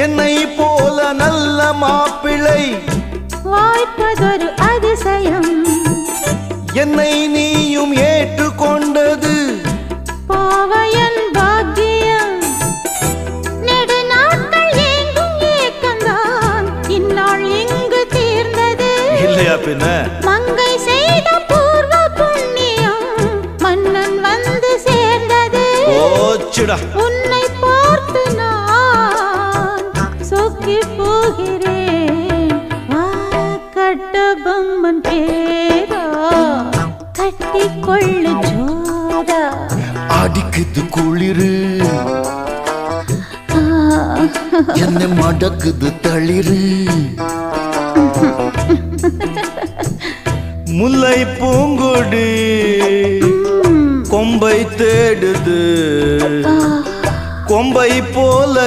என்னை போல நல்ல மாப்பிள்ளை வாய்ப்பதொரு அதிசயம். என்னை நீயும் ஏற்றுக்கொண்டது பாவையன் பாக்கியம். நெடுநாட்கள் எங்கும் ஏக்கந்தான் இந்நாள் இங்கு தீர்ந்தது. இல்லையா பின்ன? மங்கை செய்த பூர்வ புண்ணியம் மன்னன் வந்து சேர்ந்தது. ஓச்சுடா. உன்னை பார்த்து நான் சொக்கி போகிறேன். கட்டபொம்மன் பேரா கட்டிக்கொள்ளு ஜோரா. அடிக்குது குளிரு என்ன மடக்குது தளிரு. முல்லை பூங்கொடி கொம்பை தேடுது கொம்பை போல